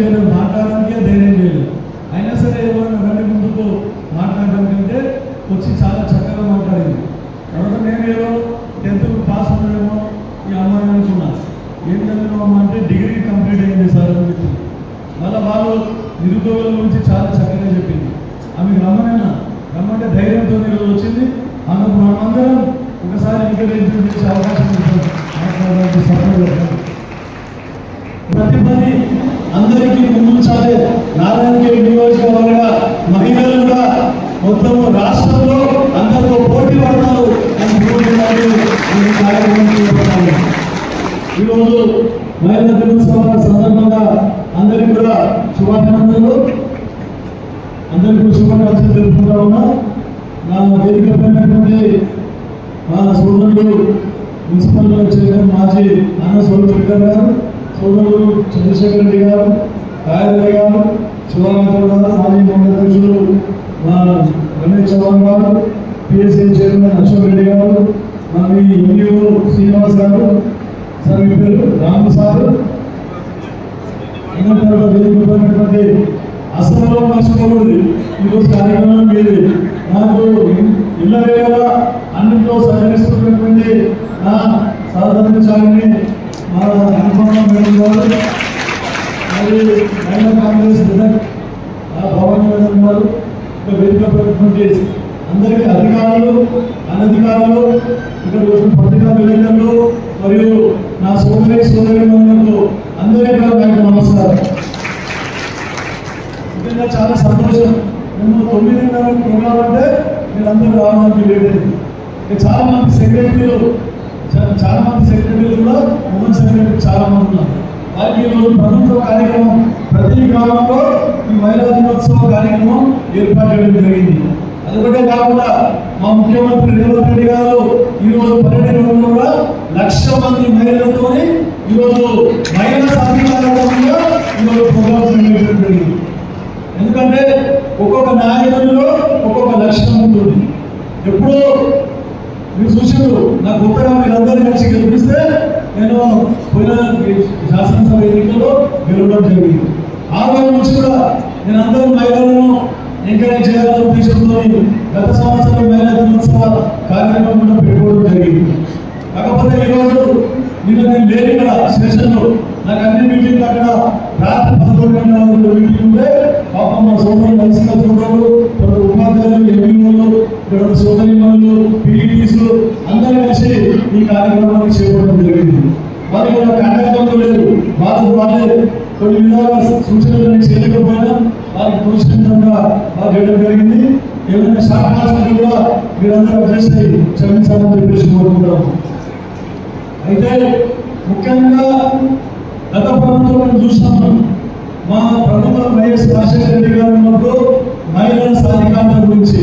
చేయలేదు, మాట్లాడడానికే ధైర్యం చేయలేదు. అయినా సరే ఎవరైనా రండి ముందుకు మాట్లాడడానికంటే వచ్చి చాలా చక్కగా మాట్లాడింది. తర్వాత నేను ఏదో 10th పాస్ ఉన్నామేమో ఈ అమ్మాయి అనుకున్నాను. ఏం చదివినామా అంటే డిగ్రీ కంప్లీట్ అయింది సార్ అని చెప్పింది. మళ్ళీ వాళ్ళు నిరుద్యోగుల గురించి చాలా చక్కగా చెప్పింది. ఆమెకు రమ్మంటే ధైర్యంతో ఈరోజు వచ్చింది. ఆమెకు మనమందరం ఒకసారి ఎంకరేజ్ చేసే అవకాశం మాట్లాడడానికి సపోర్ట్ ప్రతి పని అందరికీ ముందుంచాలి. నారాయణఖేడ్ నియోజకవర్గ మహిళలు కూడా మొత్తం రాష్ట్రంలో అందరితో పోటీ పడతారు అని కార్యక్రమం చేపట్టాలి. ఈరోజు మహిళా దినోత్సవం సందర్భంగా అందరికీ కూడా శుభాకాంక్షలు, అందరికీ శుభాకాంక్షలు తెలుపుకుంటా ఉన్నా. నా వేదిక పైనటువంటి మా సోదరుడు మున్సిపల్ చైర్మన్ మాజీ అన్న సోదరుడు గారు, సోదరుడు చంద్రశేఖర్ రెడ్డి గారు, రాయరెడ్డి గారు, శివరామరావు గారు, మాజీ మండల అధ్యక్షులు మా రమేష్ చౌహాన్ గారు, పిఎస్సీ చైర్మన్ అశోక్ రెడ్డి గారు, మరి ఎంఈఓ శ్రీనివాస్ గారు, సార్ మీ పేరు రాము సార్, వేదికటువంటి అసలు మర్చిపోకూడదు. ఈరోజు కార్యక్రమం మీది. నాకు ఇళ్ళ వేళ అన్నింటిలో సహకరిస్తున్నటువంటి నా సహకరించాలని మా అనుభవం మేడం గారు, మరి మహిళా కాంగ్రెస్ భవన్ మేడం గారు, ఇంకా వేదికటువంటి అందరికీ అధికారులు, అనధికారులు, ఇక్కడ వచ్చిన పత్రికా విలేకరులు మరియు నా సోదరులకు అందరికీ కూడా నాకు నమస్కారం. ముఖ్యంగా చాలా సంతోషం. మేము 9:30 ప్రోగ్రాం అంటే మీరందరూ రావడానికి లేదు. చాలా మంది సెక్రటరీలు కూడా ఉమెన్ సెక్రటరీ చాలా మంది ఉన్నారు. వారికి ఈరోజు ప్రభుత్వ కార్యక్రమం ప్రతి గ్రామంలో ఈ మహిళా దినోత్సవ కార్యక్రమం ఏర్పాటు చేయడం జరిగింది. అదొకటే కాకుండా మా ముఖ్యమంత్రి రేవంత్ రెడ్డి గారు ఈరోజు పర్యటనలో కూడా 1,00,000 మంది మహిళలతో ఈరోజు మహిళా సాధికారంగా ఈరోజు ప్రోగ్రామ్స్ నిర్వహించడం జరిగింది. ఎందుకంటే ఒక్కొక్క నాయకుల్లో ఒక్కొక్క లక్ష్యం ఉంటుంది. ఎప్పుడూ మీరు చూసారు, నా గొప్పగా మీరందరూ కలిసి గెలిపిస్తే నేను పోయిన శాసనసభ ఎన్నికల్లో గెలవడం జరిగింది. ఆ రోజు నుంచి కూడా నేను అందరూ మహిళలను ఎంకరేజ్ చేయాలనే ఉద్దేశంతో గత సంవత్సరం మహిళా దినోత్సవ కార్యక్రమం కూడా పెట్టుకోవడం జరిగింది. కాకపోతే ఈరోజు నిన్న నేను లేని ఇక్కడ స్టేషన్లో నాకు అన్ని మీటింగ్లు అక్కడ రాత్రి 11 గంటల మీటింగ్ ఉంటే పాపం మా సోదరులు కలిసిన సోదరులు, ఉపాధ్యాయులు, ఎంపీలు, ఇక్కడ సోదరిమణులు, పీఈటీలు అందరూ కలిసి ఈ కార్యక్రమాన్ని చేపట్టడం జరిగింది. వారికి కూడా కాంటాక్ట్ లేదు, వాళ్ళే కొన్ని విధాల సూచనలు చేయకపోయినా వారికి తోచిన విధంగా వారు చేయడం జరిగింది. ఏదైనా శాఖలు కూడా మీరందరూ అడ్జస్ట్ అయ్యి క్షమించాలని చెప్పేసి కోరుకుంటాము. అయితే ముఖ్యంగా గత ప్రభుత్వం చూసాము, మా ప్రభుత్వం వైఎస్ రాజశేఖర రెడ్డి గారు ఉన్నప్పుడు మహిళల సాధికారత గురించి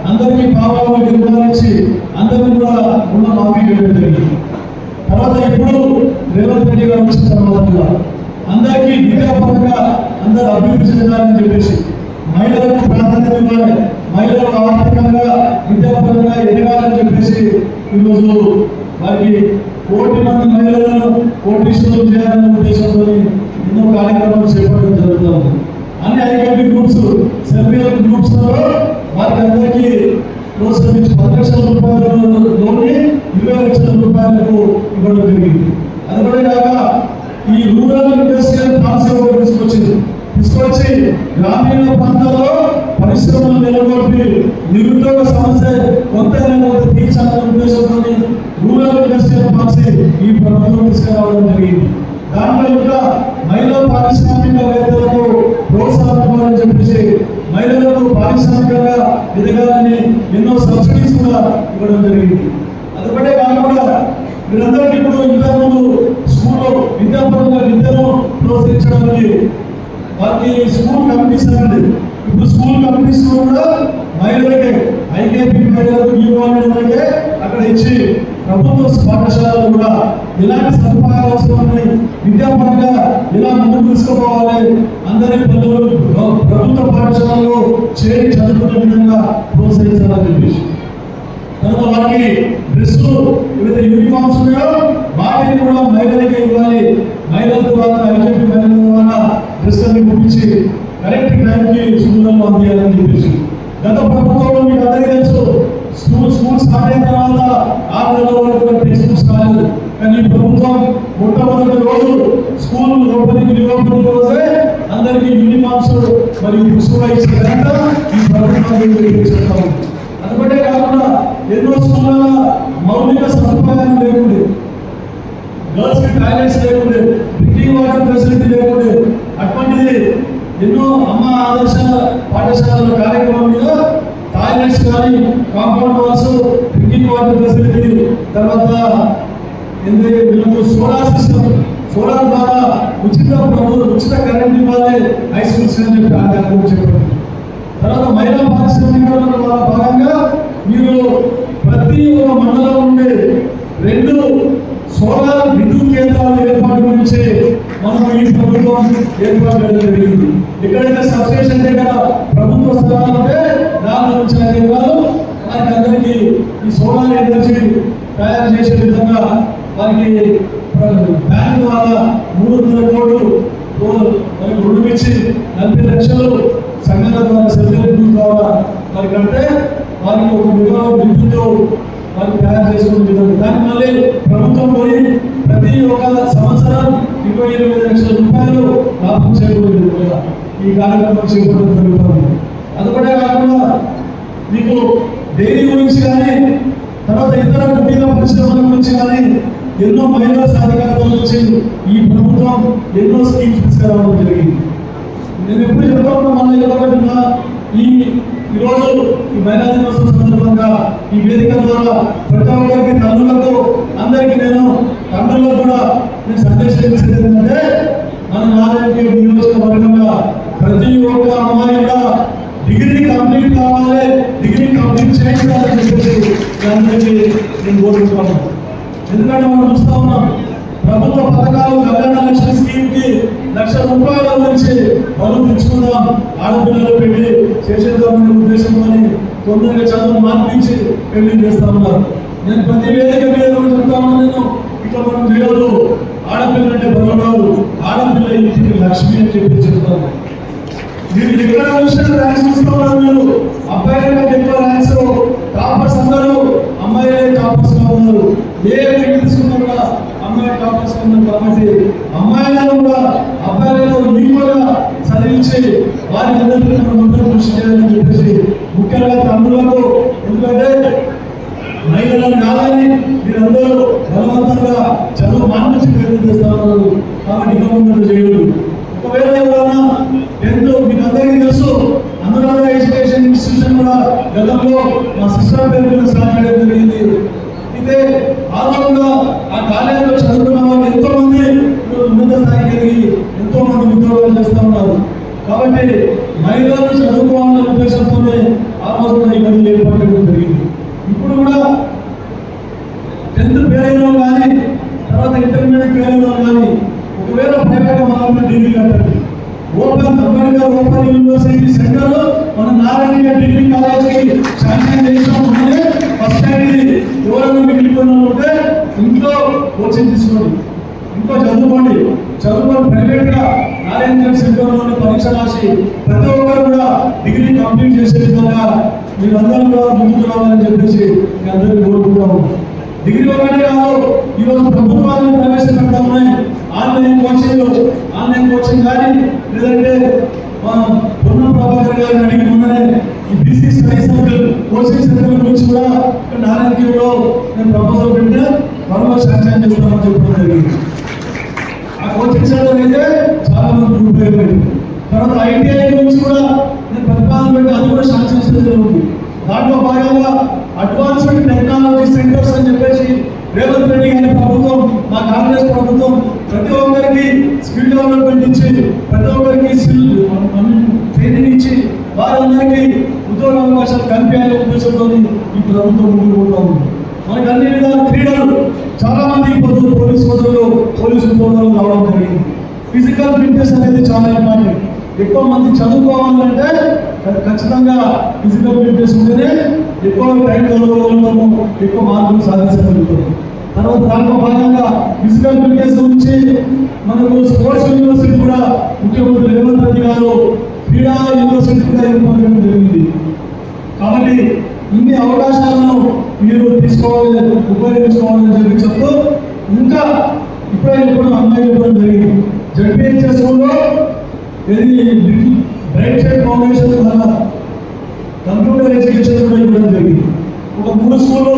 అందరికీ పావులు నిర్వహించి అందరినీ కూడా రుణ మాఫీ చేయడం జరిగింది. తర్వాత ఇప్పుడు రేవంత్ రెడ్డి గారు వచ్చిన తర్వాత కూడా అందరికీ విద్యాపరంగా అందరూ అభివృద్ధి చెందాలని చెప్పేసి మహిళలకు ప్రాధాన్యత ఇవ్వాలి, మహిళలకు ఆర్థికంగా విద్యాపరంగా ఎదగాలని చెప్పేసి ఈరోజు వారికి 1,00,00,000 మంది మహిళలను కోటీశ్వరులు చేయాలనే ఉద్దేశంతో ఎన్నో కార్యక్రమాలు చేపట్టడం జరుగుతుంది. అన్ని IKP groups, self help groups వారికి అందరికీ ప్రోత్సహించి 10 లక్షల రూపాయల లోన్ని 20 లక్షల రూపాయలకు ఇవ్వడం జరిగింది. అది కూడా కాక ఈ రూరల్ ఇండస్ట్రియల్ పాలసీ తీసుకొచ్చి గ్రామీణ ప్రాంతాల్లో పరిశ్రమలు నెలకొల్పి నిరుద్యోగ సమస్య కొంత తీర్చాలనే ఉద్దేశంతో రూరల్ ఇండస్ట్రియల్ పాలసీ ఈ ప్రభుత్వం తీసుకురావడం జరిగింది. దాంట్లో ఇంకా మహిళా పారిశ్రామికవేత్తలకు ప్రోత్సాహం ఇవ్వాలని చెప్పేసి మహిళలకు పారిశ్రామికంగా ఎదగాలని ఎన్నో సబ్సిడీస్ కూడా ఇవ్వడం జరిగింది. అదొకటే కాకుండా మీరందరికీ ఇప్పుడు ఇంతకుముందు స్కూల్లో విద్యాపరంగా విద్యను ప్రోత్సహించడానికి వారికి స్కూల్ కమిటీస్ అండి. ఇప్పుడు స్కూల్ కమిటీస్ కూడా మహిళలకే ఐకేపీ మహిళలకు ఇవ్వాలంటే అక్కడ ఇచ్చి ప్రభుత్వ పాఠశాలలు కూడా ఎలాంటి సదుపాయాలు అవసరమని విద్యాపరంగా ఎలా ముందుకు తీసుకుపోవాలి, అందరి పిల్లలు ప్రభుత్వ పాఠశాలలో చేరి చదువుకునే విధంగా ప్రోత్సహించాలని చెప్పేసి తర్వాత వారికి డ్రెస్సులు ఏవైతే యూనిఫామ్స్ ఉన్నాయో వాటిని కూడా మహిళలకే ఇవ్వాలి. మహిళల ద్వారా ఐకేపీ మహిళల ద్వారా డ్రెస్సులు పంపించి కరెక్ట్ టైంకి స్కూళ్ళలో అందియాలని చెప్పేసి గత ప్రభుత్వంలో మీకు అందరికీ తెలుసు స్కూల్ స్టార్ట్ అయిన తర్వాత 6 నెలల వరకు టెక్స్ట్ బుక్స్ కాలేదు. కానీ ప్రభుత్వం మొట్టమొదటి రోజు స్కూల్ రీఓపెనింగ్ రోజే అందరికీ యూనిఫామ్స్ మరియు బుక్స్ కూడా ఇచ్చిన ఘనత ఈ ప్రభుత్వం చెప్తాము. అందుకంటే కాకుండా ఎన్నో స్కూళ్ళ మౌలిక సదుపాయాలు లేకుండే, గర్ల్స్ కి టాయిలెట్స్ లేకుండే, డ్రింకింగ్ వాటర్ ఫెసిలిటీ లేకుండే, అటువంటిది ఎన్నో అమ్మ ఆదర్శ పాఠశాలల కార్యక్రమం మీద టాయిలెట్స్ కానీ, compound walls, drinking water facility, తర్వాత వీళ్ళకు సోలార్ సిస్టమ్, సోలార్ ద్వారా ఉచిత కరెంట్ ఇవ్వాలి హై స్కూల్స్ అని చెప్పి ఆ కార్యక్రమం చెప్పారు. తర్వాత మహిళా పారిశ్రామికీకరణ ద్వారా భాగంగా మీరు ప్రతి ఒక్క మండలం నుండి 2 సోలార్ విద్యుత్ కేంద్రాల ఏర్పాటు గురించి మనం ఈ ప్రభుత్వం ఏర్పాటు చేయడం జరిగింది. ఎక్కడైతే సబ్స్టేషన్ దగ్గర ప్రభుత్వ స్థలాలు ఉంటే దాని నుంచి ఎకరాలు వారికి అందరికీ ఈ సోలార్ ఎనర్జీ తయారు చేసే విధంగా వారికి బ్యాంక్ ద్వారా 300 కోట్లు వారికి రుణం ఇచ్చి 40 లక్షలు సంఘాల ద్వారా సెల్ఫ్ ద్వారా వారికి అంటే వారికి 1 మెగావాట్ విద్యుత్ వారికి తయారు చేసుకునే విధంగా దాన్ని మళ్ళీ ప్రభుత్వం పోయి ప్రతి ఒక్క సంవత్సరం 20-25 లక్షల రూపాయలు లాభం చేకూరే విధంగా ఈ కార్యక్రమం చేపట్టడం జరుగుతుంది. అందుకనే కాకుండా మీకు డైరీ గురించి కానీ, తర్వాత ఇతర కుటీర పరిశ్రమల గురించి కానీ, ఎన్నో మహిళా సాధికారత గురించి ఈ ప్రభుత్వం ఎన్నో స్కీమ్స్ తీసుకురావడం జరిగింది. నేను ఎప్పుడు చెప్పకుండా మళ్ళీ చెప్పబడినా ఈరోజు ఈ మహిళా దినోత్సవం సందర్భంగా ఈ వేదిక ద్వారా ప్రతి ఒక్కరికి తల్లులకు అందరికీ నేను తండ్రులకు కూడా నేను సందేశం ఇచ్చేది ఏంటంటే మన నారాయణ నియోజకవర్గంగా ప్రతి ఒక్క అమ్మాయి కూడా డిగ్రీ కంప్లీట్ కావాలి, డిగ్రీ కంప్లీట్ చేయించాలని చెప్పేసి అందరికీ నేను కోరుకుంటున్నాను. ఎందుకంటే మనం చూస్తా ఉన్నాం ప్రభుత్వ పథకాలు కళ్యాణ లక్ష్మి స్కీమ్ కి ₹1,00,000 నుంచి బరువు తెచ్చుకుందాం, ఆడపిల్లలు పెళ్లి చేసేద్దామనే ఉద్దేశంతో తొందరగా చదువు మార్పించి పెళ్లి చేస్తా ఉన్నారు. నేను ప్రతి వేదిక మీద చెప్తా ఉన్నాను, నేను ఇట్లా మనం చేయదు, ఆడపిల్ల అంటే బరువు, ఆడపిల్ల ఇంటికి లక్ష్మి అని చెప్పి చెప్తాను. మీరు ఎక్కడ చూసిన ర్యాంక్స్ చూస్తా ఉన్నారు, మీరు అబ్బాయిల కంటే ఎక్కువ ర్యాంక్స్ టాపర్స్ అందరూ అమ్మాయిలే టాపర్స్ గా ఉన్నారు. ఏ తీసుకున్నా కూడా అమ్మాయి టాపర్స్ ఉన్నారు. కాబట్టి అమ్మాయిలను కూడా అబ్బాయిలను ఈక్వల్గా చదివించి వారి అందరికీ మనం కృషి చేయాలని చెప్పేసి ముఖ్యంగా తమ్ములకు, ఎందుకంటే మహిళలను కాదని మీరందరూ బలవంతంగా చదువు మానించి ప్రయత్నం చేస్తా ఉన్నారు. కాబట్టి ఇక ముందు చేయదు. ఒకవేళ ఎవరైనా 10th మీకు అందరికీ తెలుసు, అనురాధ ఎడ్యుకేషన్ ఇన్స్టిట్యూషన్ కూడా గతంలో మా సిస్టర్ పేరు మీద స్టార్ట్ చేయడం జరిగింది. అయితే ఆలోచనగా ఆ కాలేజీలో చదువుకున్న వాళ్ళు ఎంతో మంది ఉన్నత స్థాయికి ఎదిగి ఎంతో మంది ఉద్యోగాలు చేస్తూ ఉన్నారు. కాబట్టి మహిళలు చదువుకోవాలనే ఉద్దేశంతోనే ఆ రోజున ఇవన్నీ ఏర్పాటు చేయడం జరిగింది. ఇప్పుడు కూడా 10th ఫెయిల్ కానీ, తర్వాత ఇంటర్మీడియట్ ఫెయిల్ కానీ ఒకవేళ ప్రైవేట్ మనం డిగ్రీ కట్టండి, అంబేద్కర్ ఓపెన్ యూనివర్సిటీ సెంటర్ మన నారాయణ డిగ్రీ కాలేజీకి శాంక్షన్ చేసాం. ఫస్ట్ టైం ఇది ఎవరైనా మిగిలిపోయిన ఉంటే ఇంట్లో కోచింగ్ తీసుకోండి, ఇంట్లో చదువుకోండి ప్రైవేట్ గా నారాయణ సెంటర్ లోని పరీక్ష రాసి ప్రతి ఒక్కరు కూడా డిగ్రీ కంప్లీట్ చేసే విధంగా మీరందరూ కూడా ముందుకు రావాలని చెప్పేసి మీ అందరికీ కోరుకుంటాము. డిగ్రీ ఒకటే కాదు, ఈరోజు ప్రభుత్వాన్ని ప్రవేశపెడతా ఉన్నాయి ఆన్లైన్ కోచింగ్ కానీ, లేదంటే పొన్న ప్రభాకర్ గారిని అడిగి మొన్ననే ఈ BC study circle coaching centre గురించి కూడా నారాయణగిరిలో నేను ప్రపోజల్ పెడితే త్వరలో శాంక్షన్ చేస్తామని చెప్పడం జరిగింది. ఆ కోచింగ్ సెంటర్ అయితే చాలా మంది ఉపయోగపడింది. తర్వాత ఐటీఐ గురించి కూడా నేను ప్రతిపాదన పెట్టి అది కూడా శాంక్షన్ చేయడం జరుగుతుంది. దాంట్లో భాగంగా అడ్వాన్స్డ్ టెక్నాలజీ సెంటర్స్ అని చెప్పేసి రేవంత్ రెడ్డి గారి ప్రభుత్వం, మా కాంగ్రెస్ ప్రభుత్వం ప్రతి ఒక్కరికి స్కిల్ డెవలప్మెంట్ ఇచ్చి, ప్రతి ఒక్కరికి స్కిల్ ట్రైనింగ్ ఇచ్చి వారందరికీ ఉద్యోగ అవకాశాలు కల్పించాలనే ఉద్దేశంతో ఈ ప్రభుత్వం ముందుకు పోతా ఉంది. మనకి అన్ని విధాల క్రీడలు చాలా మంది పోలీసు ఉద్యోగాలు రావడం జరిగింది. ఫిజికల్ ఫిట్నెస్ అనేది చాలా ఇంపార్టెంట్. ఎక్కువ మంది చదువుకోవాలంటే ఖచ్చితంగా ఫిజికల్ ఫిట్నెస్ ఉంటేనే ఎక్కువ టైం చదవగలుగుతాము, ఎక్కువ మార్కులు సాధించగలుగుతాము. తర్వాత దాంట్లో భాగంగా ఫిజికల్ ఫిట్నెస్ గురించి మనకు స్పోర్ట్స్ యూనివర్సిటీ కూడా ముఖ్యమంత్రి రేవంత్ రెడ్డి గారు క్రీడా యూనివర్సిటీ కూడా ఏర్పాటు చేయడం జరిగింది. కాబట్టి ఇన్ని అవకాశాలను మీరు తీసుకోవాలి, ఉపయోగించుకోవాలని చెప్పి చెప్తూ ఇంకా ఇప్పుడే అమ్మాయి చెప్పడం జరిగింది. జడ్పీహెచ్ఎస్ స్కూల్లో బ్రైట్ సైడ్ ఫౌండేషన్ ద్వారా కంప్యూటర్ ఎడ్యుకేషన్ కూడా ఇవ్వడం జరిగింది. ఒక 3 స్కూళ్ళు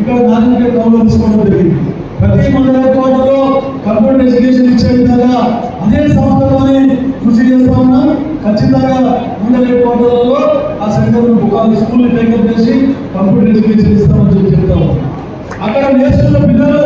ఇక్కడ నారాయణపేట టౌన్లో తీసుకోవడం జరిగింది. ప్రతి మండల హెడ్క్వార్టర్లో కంప్యూటర్ ఎడ్యుకేషన్ ఇచ్చే విధంగా అదే సంస్థలోనే కృషి చేస్తా ఉన్నాం. ఖచ్చితంగా మండల హెడ్క్వార్టర్లలో ఆ సెంటర్ను ఒక స్కూల్ టేకప్ చేసి కంప్యూటర్ ఎడ్యుకేషన్ ఇస్తామని చెప్పి చెప్తాము. అక్కడ నేర్చుకున్న పిల్లలు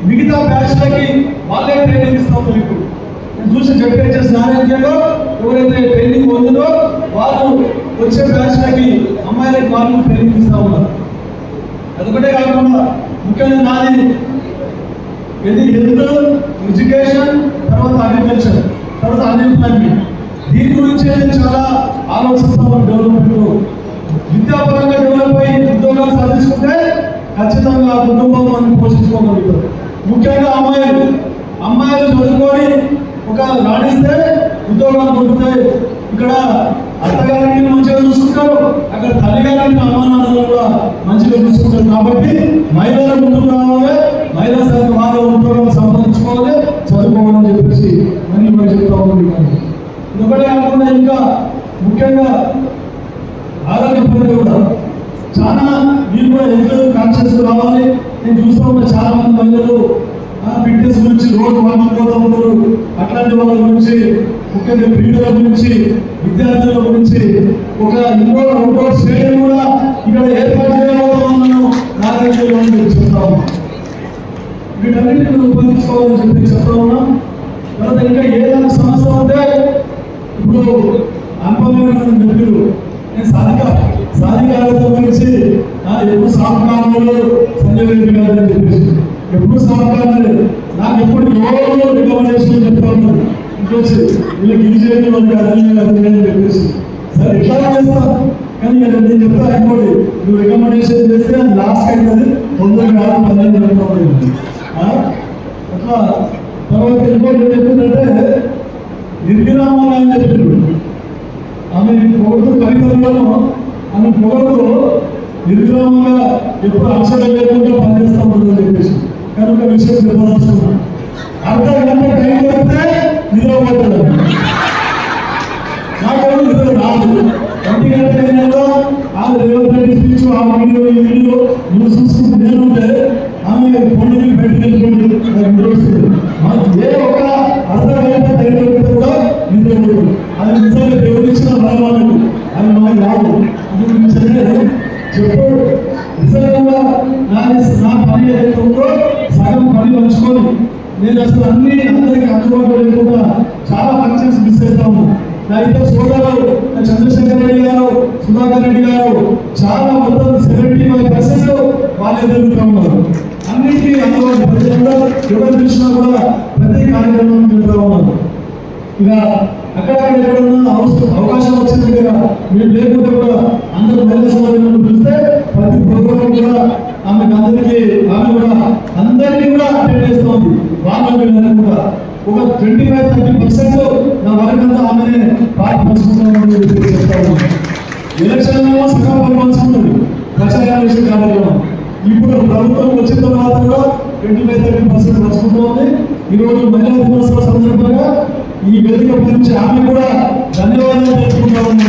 మిగతా బ్యాచ్లకి వాళ్ళే ట్రైనింగ్ ఇస్తాము. ఇప్పుడు నేను చూసి జడ్పీహెచ్ఎస్ నారాయణపేటలో ఎవరైతే ట్రైనింగ్ పొందినో వాళ్ళు వచ్చే బ్యాచ్లకి అమ్మాయిలకి వాళ్ళు ట్రైనింగ్ ఇస్తా ఉన్నారు. అదొకటే కాకుండా ముఖ్యంగా నాది హెల్త్, ఎడ్యుకేషన్, తర్వాత అగ్రికల్చర్, తర్వాత అన్ఎంప్లాయ్మెంట్. దీని గురించి నేను చాలా ఆలోచిస్తాను. డెవలప్మెంట్ విద్యాపరంగా డెవలప్ అయ్యి ఉద్యోగాలు సాధించుకుంటే ఖచ్చితంగా ఆ కుటుంబం మనం పోషించుకోగలుగుతారు. ముఖ్యంగా అమ్మాయిలు చదువుకొని ఒక రాణిస్తే ఉద్యోగాలు దొరుకుతాయి. ఇక్కడ అత్తగారిని మంచిగా చూసుకుంటారు, అక్కడ తల్లిగారిని అమ్మానాన్నలు కూడా మంచిగా చూసుకుంటారు. కాబట్టి మహిళలు ముందుకు రావాలి, మహిళా సంఘ వాళ్ళ ఉద్యోగాలు సంపాదించుకోవాలి, చదువుకోవాలని చెప్పేసి మనం చెప్తా ఉన్నాం. ఇదొకటే కాకుండా ఇంకా ముఖ్యంగా ఆరోగ్యపరంగా కూడా చాలా మీరు కూడా హెల్త్ కాన్షియస్ రావాలి. నేను చూస్తూ ఉన్న చాలా మంది మహిళలు ఫిట్నెస్ గురించి రోజు వాకింగ్ పోతూ ఉంటారు. అట్లాంటి వాళ్ళ గురించి, ముఖ్యంగా క్రీడల గురించి, విద్యార్థుల గురించి ఒక ఇండోర్ అవుట్డోర్ స్టేడియం కూడా ఇక్కడ ఏర్పాటు చేయబోతున్నాను నారాయణలో చెప్తా ఉన్నాం. వీటన్నిటిని ఉపయోగించుకోవాలని చెప్పి చెప్తా ఉన్నాం. తర్వాత ఇంకా ఏదైనా సమస్య ఉంటే ఇప్పుడు అనుభవం చెప్పారు. నేను సాధికారత గురించి ఎప్పుడు సాధికారులు సంజయ్ రెడ్డి గారు అని చెప్పేసి ఎప్పుడు సాధికారులు నాకు ఎప్పుడు ఎవరు రికమెండేషన్ చెప్తా ఉన్నారు. ఇంకొచ్చి వీళ్ళకి బీజేపీ వాళ్ళకి అని చెప్పేసి సరే ఎట్లా చేస్తాను, కానీ నేను చెప్తా ఇంకోటి, నువ్వు రికమెండేషన్ చేస్తే అది లాస్ట్ అవుతుంది, తొందరగా 12 చెప్తా ఉండేది అట్లా. తర్వాత ఇంకోటి ఏం చెప్తుందంటే నిర్విరామంగా అని చెప్పారు. ఆమె పొగడుతూ కవితల్లో ఆమె పొగడుతూ నిర్విరామంగా ఎప్పుడు అక్షరం లేకుండా పనిచేస్తూ ఉంటుందని చెప్పేసి కనుక విషయం చెప్పదలుచుకున్నాను. అర్ధ గంట టైం దొరికితే నిలవబడ్డాడు. నాకెవరు నిద్ర రాదు. 1 గంట టైంలో ఆమె రేవంత్ రెడ్డి స్పీచ్, ఆ వీడియో ఈ వీడియో నువ్వు చూసుకుంటూ నేనుంటే ఆమె పొండికి బయటకెళ్ళిపోయింది. ఏ ఒక్క అర్ధ గంట టైం దొరికితే కూడా నిద్రపోతుంది. అది నిజంగా దేవుడిచ్చిన బలవాళ్ళు, అది మనకు రాదు. అది చెప్పు నిజంగా నా పని ఏదైతే ఉందో సగం పని పంచుకొని నేను అసలు అందరికీ అందుబాటులో లేకుండా చాలా ఫంక్షన్స్ మిస్ అవుతాము. నా ఇద్దరు సోదరులు చంద్రశేఖర్ రెడ్డి గారు, సుధాకర్ రెడ్డి గారు చాలా మొత్తం 75% వాళ్ళు ఎదుర్కొంటూ ఉన్నారు. అన్నింటినీ అందుబాటు ప్రజల్లో ఎవరు చూసినా కూడా ప్రతి కార్యక్రమం వెళ్తూ ఉన్నారు. ఇక అక్కడక్కడ ఎక్కడన్నా అవకాశం వచ్చింది కదా, మీరు లేకుంటే కూడా అందరూ మహిళా సోదరులను పిలిస్తే ప్రతి ప్రోగ్రాం కూడా ఆమె కూడా అందరినీ కూడా అటెండ్ చేస్తుంది. వాళ్ళని కూడా ఒక 25-30% నా వరకంతా ఆమెనే పార్టీ పంచుకుంటామని చెప్తా ఉన్నాను. ఎలక్షన్ సగం పని పంచుకుంటుంది ప్రచారం కార్యక్రమం. ఇప్పుడు ప్రభుత్వం వచ్చిన తర్వాత కూడా 25-30% పంచుకుంటుంది. ఈరోజు మహిళా దినోత్సవం సందర్భంగా ఈ వేదిక గురించి ఆమె కూడా ధన్యవాదాలు తెలుసుకుంటామని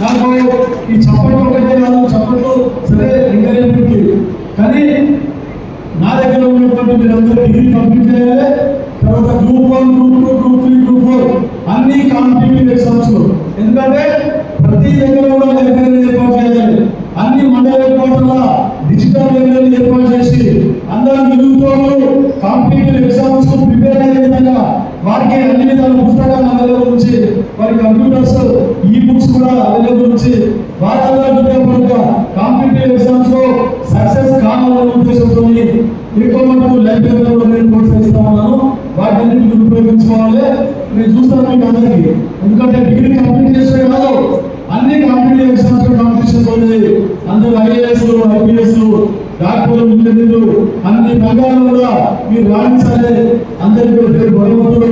నాకు ఈ చప్పట్లు ఒకటే కాదు, చప్పట్లు సరే ఎంకరేజ్మెంట్కి, కానీ నా దగ్గర ఉన్నటువంటి మీరందరూ డిగ్రీ కంప్లీట్ చేయాలి. తర్వాత గ్రూప్ 1, గ్రూప్ 2, గ్రూప్ 3, గ్రూప్ 4 అన్ని కాంపిటేటివ్ ఎగ్జామ్స్ లో, ఎందుకంటే ప్రతి దగ్గర కూడా లైబ్రరీ ఏర్పాటు చేయాలి. అన్ని మండల హెడ్క్వార్టర్ల డిజిటల్ లైబ్రరీ ఏర్పాటు చేసి అందరూ నిరుద్యోగులు కాంపిటేటివ్ ఎగ్జామ్స్ కు ప్రిపేర్ అయ్యే విధంగా వారికి అన్ని విధాల పుస్తకాలు అవైలబుల్ ఉంచి, వారి కంప్యూటర్స్, ఈ బుక్స్ కూడా అవైలబుల్ ఉంచి వారందరూ విద్యాపరంగా కాంపిటేటివ్ ఎగ్జామ్స్ లో సక్సెస్ కావాలనే ఉద్దేశంతో ఎక్కువ మటుకు లైబ్రరీలో నేను ప్రోత్సహిస్తా ఉన్నాను. వాటిని మీరు ఉపయోగించుకోవాలి. నేను చూస్తాను మీకు అందరికీ, ఎందుకంటే డిగ్రీ కంప్లీట్ చేసే కాదు, అన్ని కాంపిటేటివ్ ఎగ్జామ్స్ కాంపిటీషన్ వస్తుంది. అందరూ IAS IPS డాక్టర్లు ఇంజనీర్లు అన్ని రంగాల్లో కూడా మీరు రాణించాలి. అందరికీ భగవంతుడు